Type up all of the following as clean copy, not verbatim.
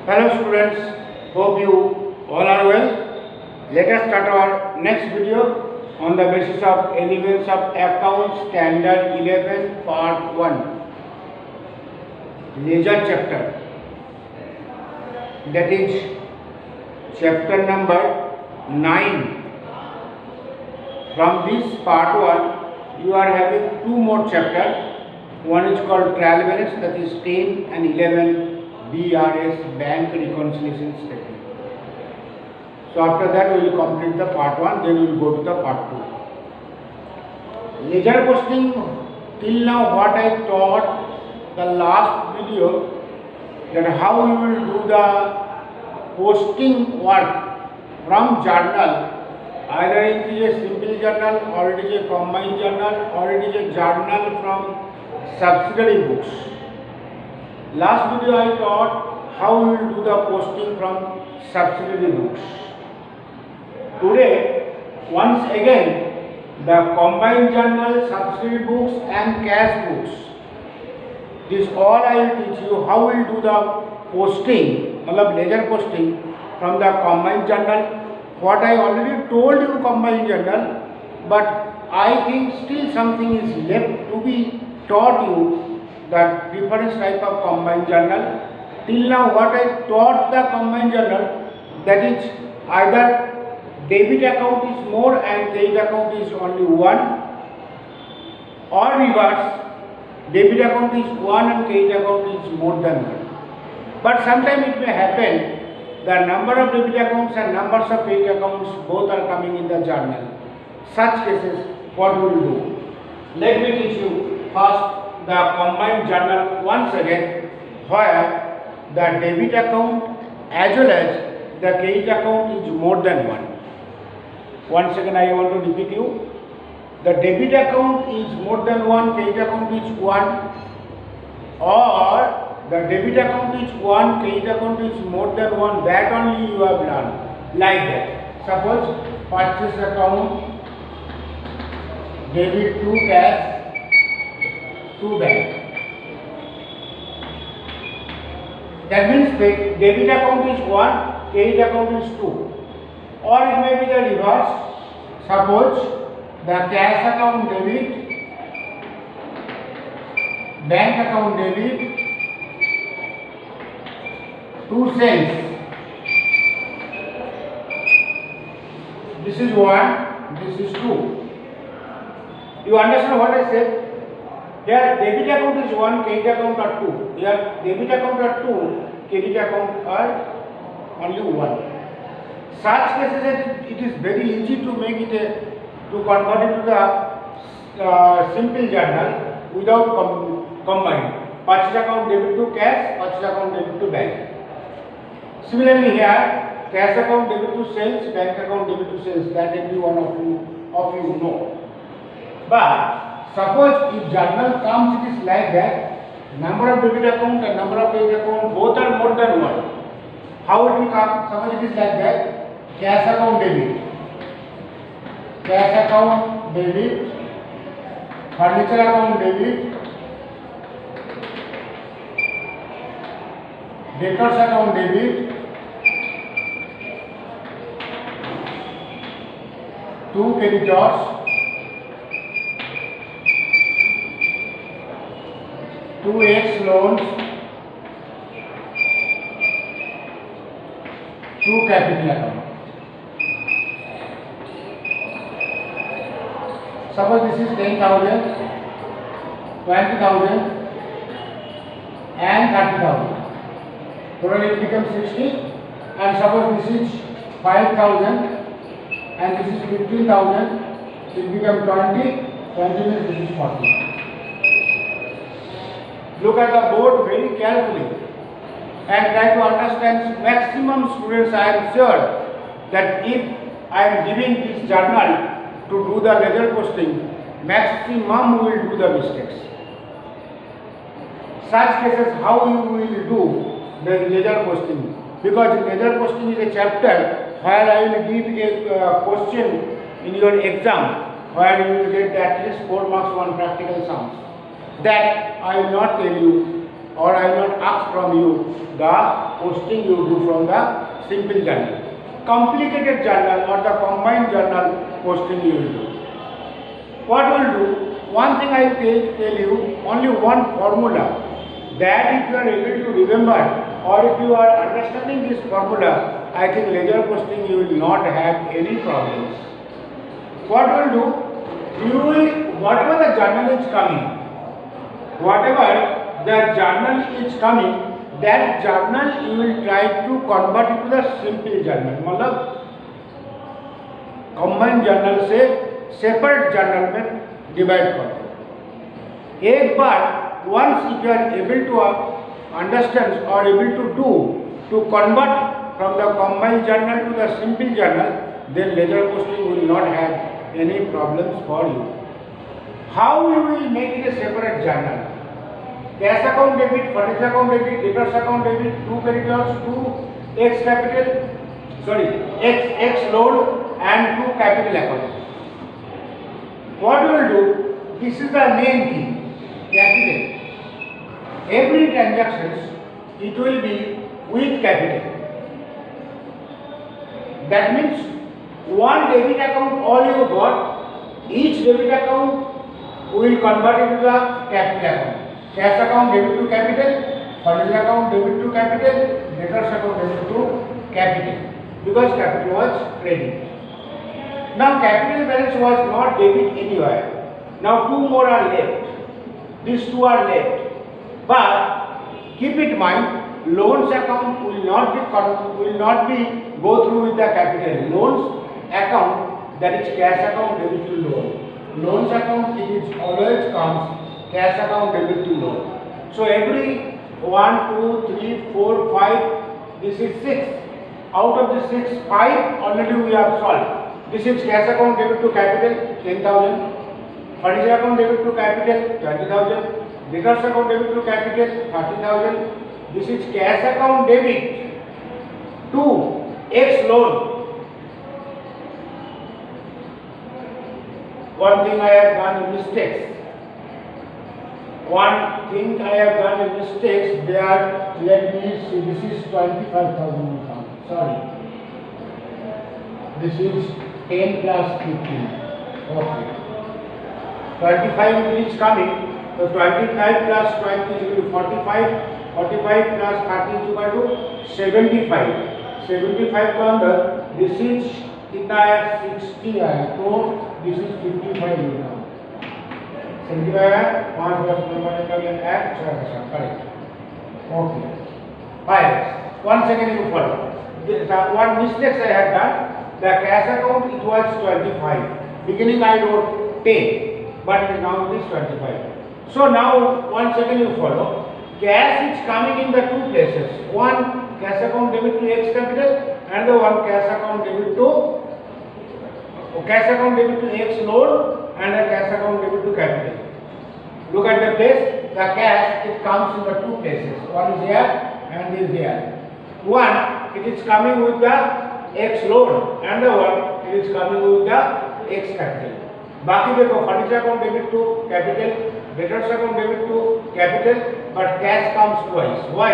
Hello students, hope you all are well. Let us start our next video on the basis of elements of accounts standard 11 part 1 ledger chapter, that is chapter number 9. From this part 1 you are having two more chapters. One is called trial balance, that is 10 and 11 BRS bank reconciliation statement. So after that we will complete the part 1, then we will go to the part 2. Ledger posting, till now what I taught the last video, that how you will do the posting work from journal, either it is a simple journal or it is a combined journal or it is a journal from subsidiary books. Last video I taught how we will do the posting from subsidiary books. Today, once again, the combined journal, subsidiary books and cash books. This all I will teach you how we will do the posting, ledger posting from the combined journal. What I already told you combined journal, but I think still something is left to be taught you, the different type of combined journal. Till now what I taught the combined journal, that is either debit account is more and credit account is only one, or reverse, debit account is one and credit account is more than one. But sometimes it may happen the number of debit accounts and numbers of credit accounts both are coming in the journal. Such cases, what we will do? Let me teach you first the combined journal once again, where the debit account as well as the credit account is more than one. Once again I want to repeat you, the debit account is more than one, credit account is one, or the debit account is one, credit account is more than one, that only you have learned. Like that, suppose purchase account, debit to cash, to bank. That means debit account is 1, credit account is 2. Or it may be the reverse. Suppose the cash account debit, bank account debit, to sales. This is 1, this is 2. You understand what I said? Here debit account is 1, credit account are 2. Here debit account are 2, credit account are only 1. Such cases it is very easy to make it to convert it to the simple journal without combine. Purchase account debit to cash, purchase account debit to bank. Similarly here, cash account debit to sales, bank account debit to sales, that every one of you know. But suppose if journal comes, it is like that, number of debit account and number of credit account both are more than one. How it will come? Suppose it is like that, cash account debit, cash account debit, furniture account debit, debtors account debit, two creditors, 2x loans, 2 capital account. Suppose this is 10,000, 20,000 and 30,000. Total it becomes 60, and suppose this is 5,000 and this is 15,000, it becomes 20 means this is 40. Look at the board very carefully and try to understand. Maximum students, I am sure that if I am giving this journal to do the ledger posting, maximum will do the mistakes. Such cases, how you will do the ledger posting? Because ledger posting is a chapter where I will give a question in your exam, where you will get at least 4 marks on practical sums. That I will not tell you or I will not ask from you the posting you do from the simple journal. Complicated journal or the combined journal posting you will do. What will do? One thing I will tell you, only one formula, that if you are able to remember or if you are understanding this formula, I think ledger posting you will not have any problems. What will do? You will, whatever the journal is coming, that journal you will try to convert it to the simple journal. मतलब combined journal से separate journal में divide कर दो. एक बार once if you are able to understand or able to do to convert from the combined journal to the simple journal, then ledger posting will not have any problems for you. How you will make it a separate journal? Cash account debit, furniture account debit, debtors account debit, 2 creditors, 2 X capital, X loan and 2 capital accounts. What we will do? This is the main thing, capital. Every transactions it will be with capital. That means one debit account all you got, each debit account will convert into the capital account. Cash account debit to capital, furniture account debit to capital, debtors account debit to capital, because capital was credit. Now capital balance was not debit anywhere. Now 2 more are left. These 2 are left. But keep in mind, loans account will not be go through with the capital. Loans account, that is cash account debit to loan. Loans account it is always comes cash account debit to loan. So every 1, 2, 3, 4, 5, this is 6. Out of the 6, 5 already we have solved. This is cash account debit to capital 10,000, furniture account debit to capital 20,000, debtors account debit to capital 30,000. This is cash account debit to X loan. One thing I have done mistakes. There, let me see, this is 25,000 pounds. Sorry. This is 10 plus 15. Okay. 25 is coming. So 25 plus 20 is equal to 45. 45 plus 30 is equal to 75. 75 का अंदर this is कितना है 60 है, तो this is 55 होगा. 75 है, 5 वर्ष number निकल गया, 6 correct. Okay. 5. 1 second you follow. One mistakes I had done. The cash account it was 25. Beginning I wrote 10, but now it is 25. So now 1 second you follow. Cash is coming in the 2 places. One cash account debit to X capital and the one cash account debit to X loan and the cash account debit to capital. Look at the place. The cash it comes in the 2 places. One is here and is here. One it is coming with the X loan and the one it is coming with the X capital. बाकी देखो furniture account debit to capital, debtors account debit to capital, but cash comes twice. Why?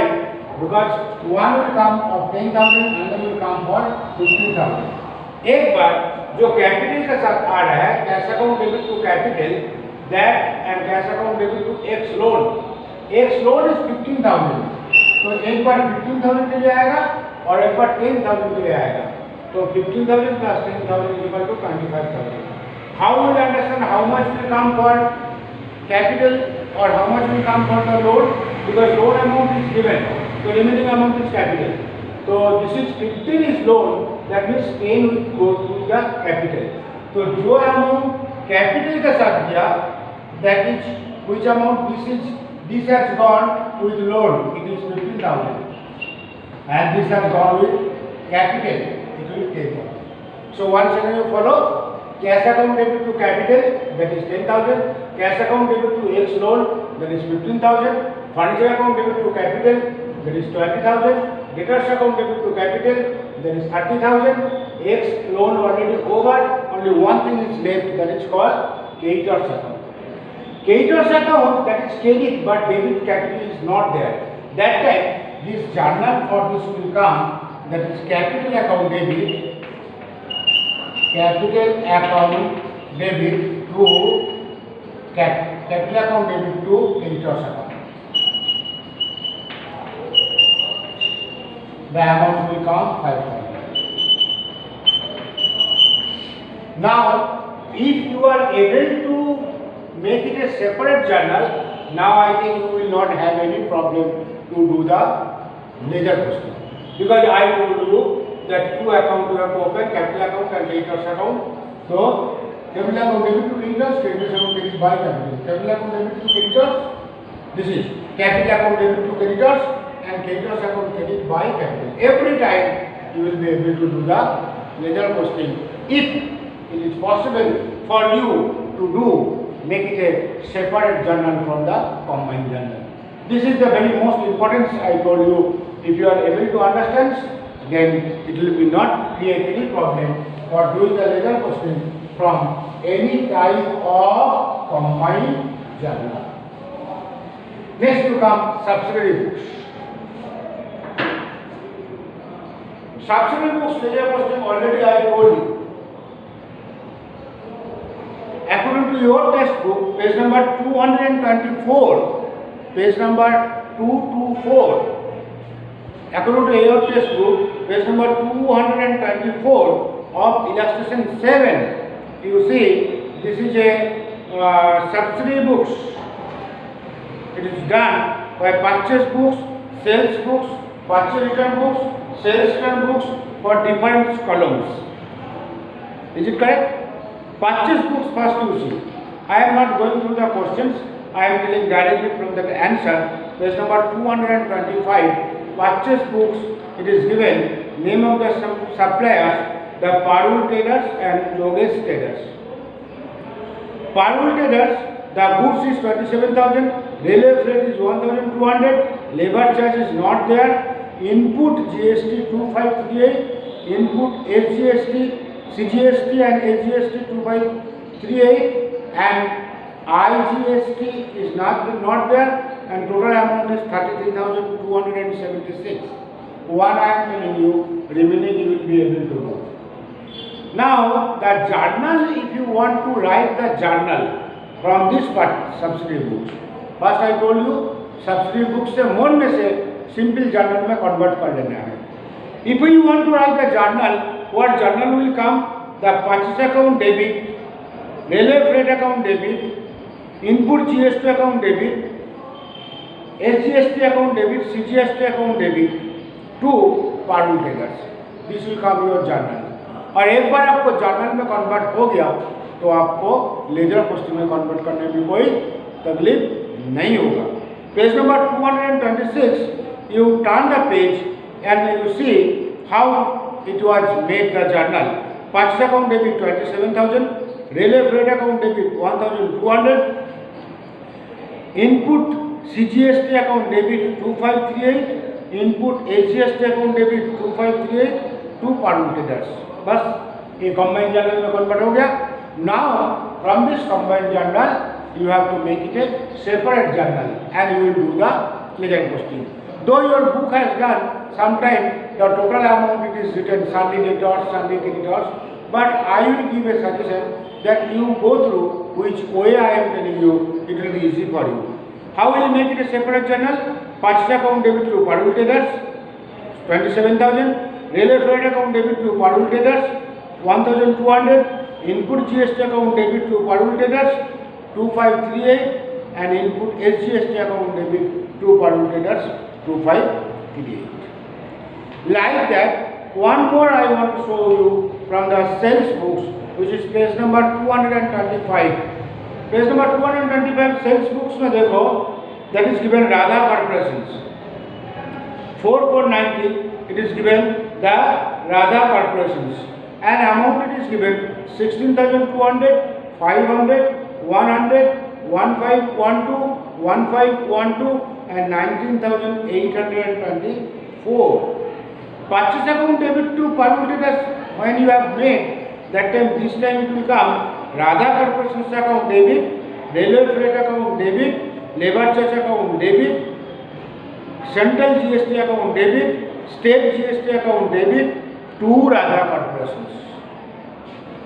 Because one will come of 10,000 and another will come for 50,000. एक बार जो capital के साथ आ रहा है cash account debit to capital, that and cash account debit to X loan. X loan is 15,000. तो एक बार 15,000 के लिए आएगा और एक बार 10,000 के लिए आएगा. तो 15,000 plus 10,000 is equal to 25,000. How will you understand how much will come for capital or how much will come for the loan? Because loan amount is given, so remaining amount is capital. So this is 15 is loan, that means 10 will go to the capital. So जो amount capital के साथ दिया, that is which amount this has gone with loan, it is 15,000, and this has gone with capital, it will take on. So once again you follow. Cash account debit to capital, that is 10,000. Cash account debit to X loan, that is 15,000. Furniture account debit to capital, that is 20,000. Debtors account debit to capital, that is 30,000. X loan already over. Only one thing is left, that is called creditors account. Creditors account, that is credit, but debit capital is not there. That time, this journal for this will come, that is capital account debit, capital account debit to capital account debit to creditors account. The amount will come 5,000. Now, if you are able to make it a separate journal, now I think you will not have any problem to do the ledger posting, because I told you that two accounts you have to open, capital account and creditors account. So capital account debit to creditors, creditors account debit by capital. Capital account debit to creditors, this is capital account debit to creditors and creditors account credit by capital. Every time you will be able to do the ledger posting if it is possible for you to do, make it a separate journal from the combined journal. This is the very most important I told you. If you are able to understand, then it will be not create any problem for doing the ledger posting from any type of combined journal. Next to come subsidiary books. Subsidiary books ledger posting already I told you. According to your textbook, page number 224, page number 224, according to your textbook, page number 224 of illustration 7, you see this is a subsidiary books. It is done by purchase books, sales books, purchase return books, sales return books for different columns. Is it correct? Purchase books first you see. I am not going through the questions. I am telling directly from the answer. Page number 225. Purchase books. It is given name of the suppliers, the Parul Traders and Yogesh Traders. Parul Traders, the goods is 27,000. Railway freight is 1,200. Labor charge is not there. Input GST 2538. Input SGST. CGST and SGST 2538 and IGST is not there, and total amount is 33,276. One I am telling you, remaining you will be able to do. Now the journal, if you want to write the journal from this part subsidiary books, first I told you subsidiary books से mode में से simple journal में convert कर लेना है. If you want to write the journal, what journal will come? The purchase account debit, railway freight account debit, input GST account debit, SGST account debit, CGST account debit to Parul Traders. This will come your journal. और एक बार आपको journal में convert हो गया तो आपको ledger posting में कन्वर्ट करने में कोई तकलीफ नहीं होगा. Page number 226, you turn the page and you see how it was made the journal. Purchase account debit 27,000, railway freight account debit 1,200, input CGST account debit 2538, input SGST account debit 2538 to Parul Traders. बस ये combined journal में convert हो गया. Now from this combined journal you have to make it a separate journal and you will do the ledger posting. Though your book has done, sometime the total amount it is written Sunday debtors, Sunday creditors, but I will give a suggestion that you go through which way I am telling you, it will be easy for you. How will you make it a separate journal? Purchase account debit to Parul Traders 27,000, railway freight account debit to Parul Traders 1,200, input GST account debit to Parul Traders 2538 and input SGST account debit to Parul Traders 2538. Like that, one more I want to show you from the sales books, which is page number 225. Page number 225 sales books में देखो, that is given Radha Corporations. 4490 it is given the Radha Corporations and amount it is given 16,200, 500, 100, 1512, 1512 and 19,824. Purchase account debit to Parul Traders when you have made, that time this time it will come Radha Corporation's account debit railway freight account debit, labour charge account debit, central GST account debit, state GST account debit to Radha corporation.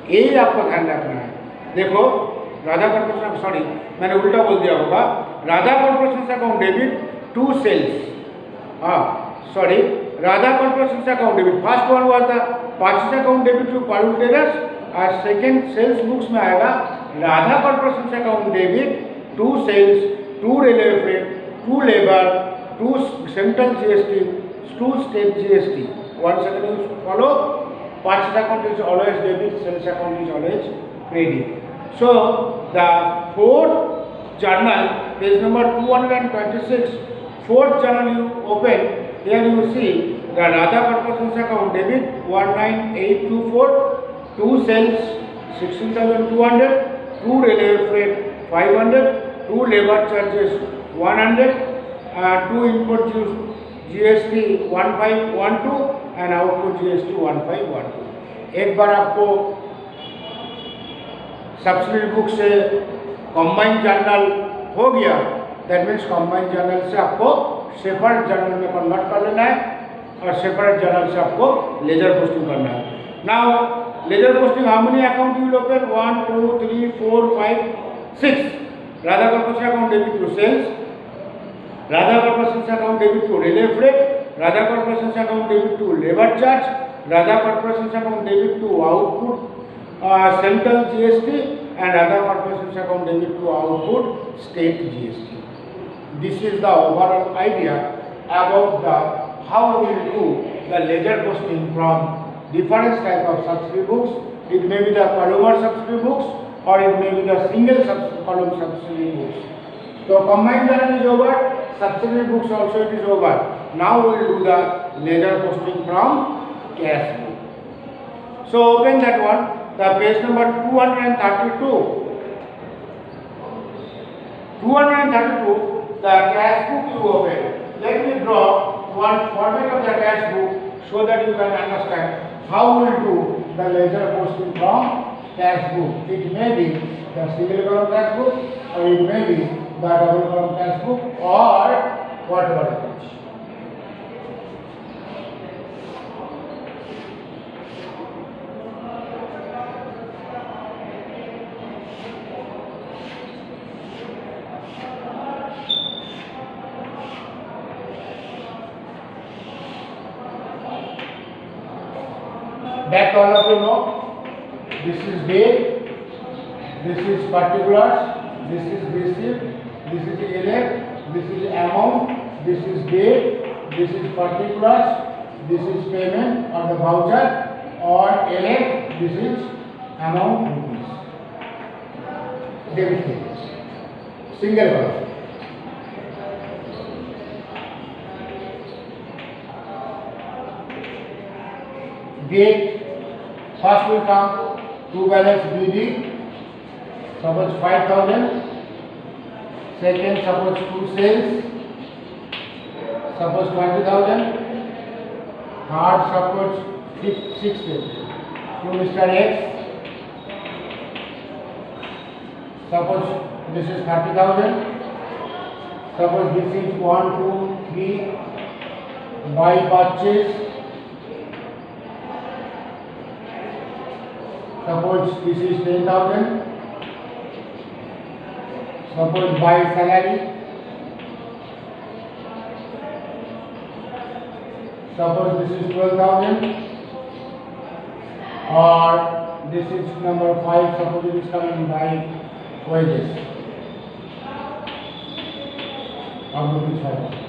यही आपको ध्यान रखना है। देखो Radha corporation, sorry मैंने उल्टा बोल दिया होगा, Radha corporation account debit to sales, हाँ sorry, Radha corporation account debit, first one was the purchase account debit to Parul traders और सेकेंड सेल्स बुक्स में आएगा Radha corporation account debit to sales, to railway freight, to labour, to central GST, to state GST. One second you follow, purchase account is always debit, sales account is always credit. So the fourth journal, page number 226, fourth journal you open, here you see the Radha Corporation account debit 19824, two sales 16,200, two railway freight 500, two labor charges 100, two input GST 1512 and output GST 1512। एक बार आपको subsidy book से combined journal हो गया, that means combined journal से आपको separate journal में convert कर लेना है और सेपरेट जर्नल से आपको लेजर पोस्टिंग करना है। Now ledger posting how many account you will open, 1 2 3 4 5 6। Radha corporation account debit to sales, Radha corporation account debit to railway freight, Radha Corporation account debit to labor charge, Radha Corporation account debit to output central GST, and Radha Corporation account debit to output state GST. This is the overall idea about the how we will do the ledger posting from different type of subsidy books. It may be the columnar subsidy books or it may be the single column subsidy books. So combined journal is over, subsidy books also it is over. Now we will do the ledger posting from cash book. So open that one, the page number 232. 232, the cash book you open. Let me draw one format of the cash book so that you can understand how we will do the ledger posting from cash book. It may be the single column cash book or it may be the double column cash book or whatever it is. That all of you know, this is date, this is particulars, this is receipt, this is elect, this is amount, this is date, this is particulars, this is payment or the voucher, or elect, this is amount rupees. Debit credit, single column. Date, first will come to balance BD, suppose 5,000, second suppose 2 sales, suppose 20,000, third suppose 6 sales, to Mr. X, suppose this is 30,000, suppose this is 1 2 3 buy purchase, suppose this is 10,000, suppose buy salary, suppose this is 12,000, or this is number 5, suppose it is coming by wages of rupees 5,000.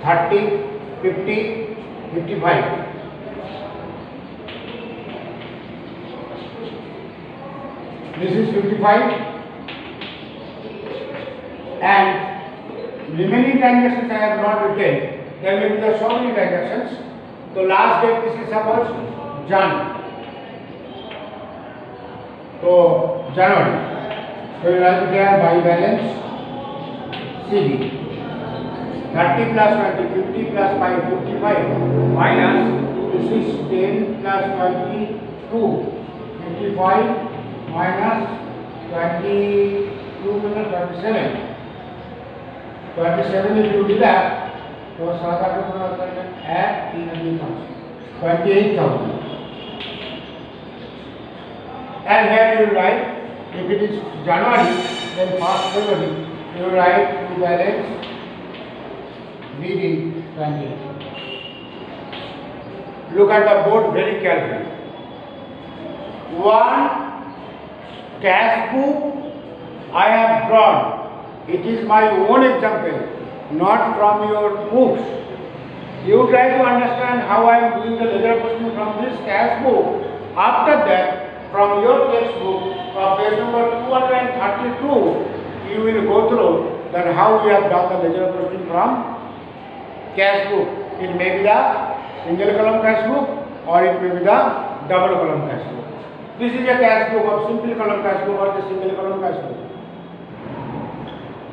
30, 50, 55. This is 55 and remaining transactions I have not written. There will be so many transactions. So last date this is suppose Jan. So January. So you have to get by balance CD. 30 plus 20, 50 plus 5, 55 minus this is 10 plus 22. 55 minus 22 minus 27. 27 if you deduct, तो 7 8 add 3 28,000. And here you write, if it is January, then 1st February, you write to balance BD 28. Look at the board very carefully. One cash book I have drawn. It is my own example, not from your books. You try to understand how I am doing the ledger posting from this cash book. After that, from your textbook, from page number 232, you will go through that how we have done the ledger posting from cash book. It may be the single column cash book or it may be the double column cash book. This is a cash book of simple column cash book or the single column cash book.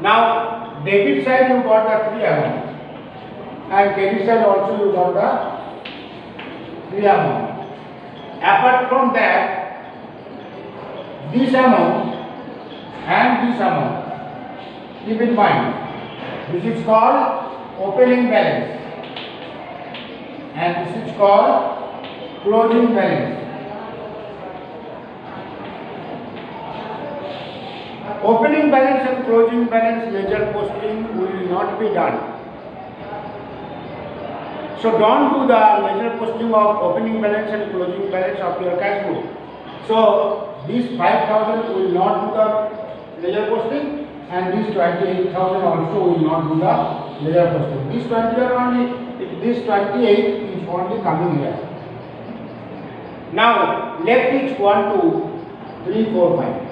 Now, debit side you got the 3 amounts and credit side also you got the 3 amounts. Apart from that, this amount and this amount, keep in mind, this is called opening balance and this is called closing balance. Opening balance and closing balance ledger posting will not be done. So don't do the ledger posting of opening balance and closing balance of your cash book. So this 5,000 will not do the ledger posting and this 28,000 also will not do the ledger posting. This 20 are only, this 28 is only coming here. Now left is 1, 2, 3, 4, 5.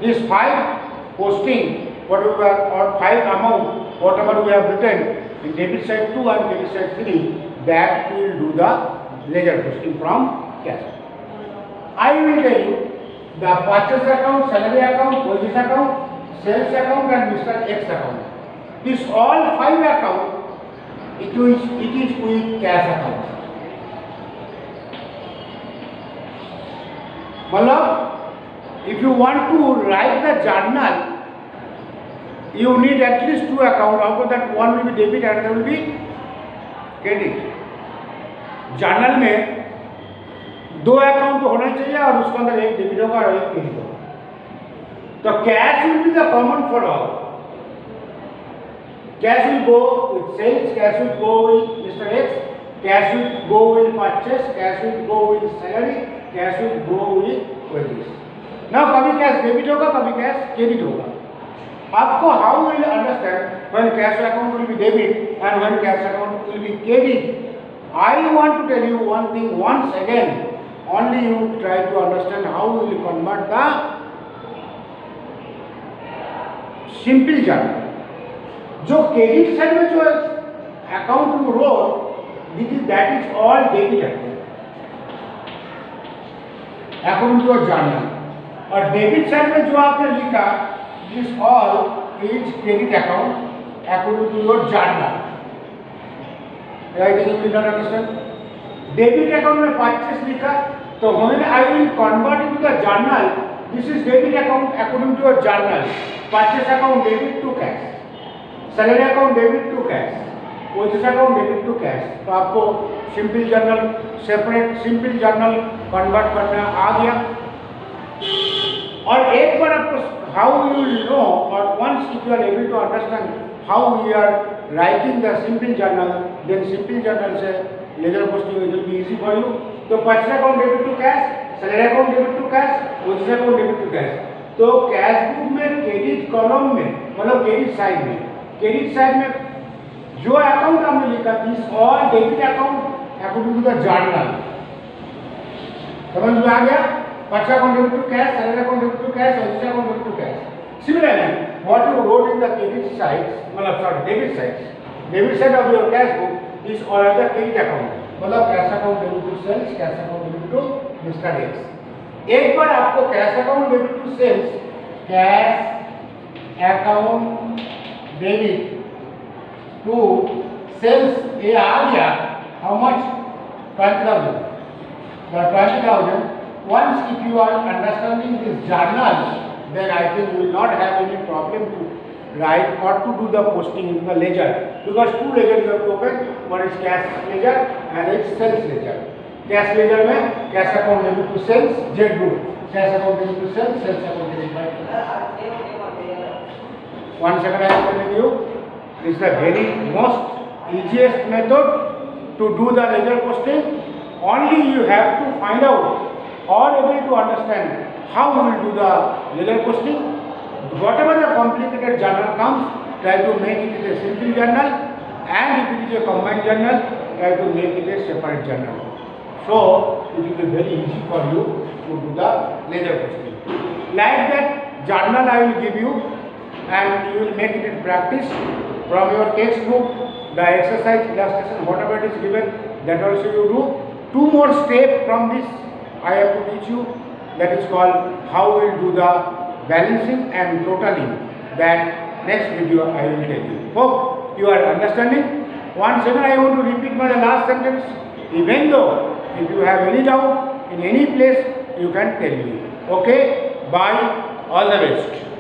This 5 posting, whatever or 5 amount, whatever we have written in debit side 2 and credit side 3, that will do the ledger posting from cash. I will tell you the purchase account, salary account, wages account, sales account and Mr. X account. This all 5 account, it is with cash account. Malab, if you want to write the journal, you need at least 2 accounts. Out of that, one will be debit and another will be credit. Journal में 2 account तो होना चाहिए और उसके अंदर एक debit होगा और एक क्रेडिट होगा. तो cash will be the common for all. Cash will go with sales, cash will go with mister X, cash will go with purchase, cash will go with salary, cash will go with wages. Now कभी cash debit होगा, कभी cash credit होगा. आपको how will understand when cash account will be debit and when cash account will be credit. I want to tell you one thing once again. Only you try to understand how we will convert the simple journal. जो credit side में जो account you wrote, that is all debit account according to your journal. और debit side में जो आपने लिखा, this all is credit account according to your journal. Right? You will not understand. Debit account में purchase लिखा, तो when I will convert into the journal, this is debit account according to your journal. Purchase account debit to cash, salary account debit to cash, wages account debit to cash. तो आपको simple journal separate simple journal convert करना आ गया. और एक बार आपको how you will know, or once if you are able to understand how we are writing the simple journal, then simple journal से ledger posting will be easy for you. तो purchase account debit to cash, salary account debit to cash, wages account debit to cash. तो cash book में credit column में, मतलब credit side में जो account हमने लिखा, this all debit account according to the journal. समझ में आ गया? purchase account debit to cash, salary account debit to cash, wages account debit to cash. Similarly, what you wrote in the credit side, debit side of your cash book is all other credit account. मतलब cash account debit to sales, cash account debit to mister X. एक बार आपको cash account debit to sales, cash account debit to sales ये आ गया. How much? 20,000. The 20,000 once if you are understanding this journal, then I think you will not have any problem to write or to do the posting in the ledger, because two ledger you have to open. One is cash ledger and it's sales ledger. Cash ledger में cash account debit to sales, Z group. Cash account debit to sales, sales account debit by. 1 second I am telling you. This is the very most easiest method to do the ledger posting. Only you have to find out or able to understand how we will do the ledger posting. Whatever the complicated journal comes, try to make it a simple journal, and if it is a combined journal, try to make it a separate journal. So it will be very easy for you to do the ledger posting. Like that journal I will give you, and you will make it in practice from your textbook. The exercise, illustration, whatever it is given, that also you do. Two more steps from this I have to teach you. That is called how we will do the balancing and totaling. That next video I will tell you. Hope you are understanding. Once again I want to repeat my last sentence. Even though if you have any doubt in any place, you can tell me. Okay? Bye. All the best.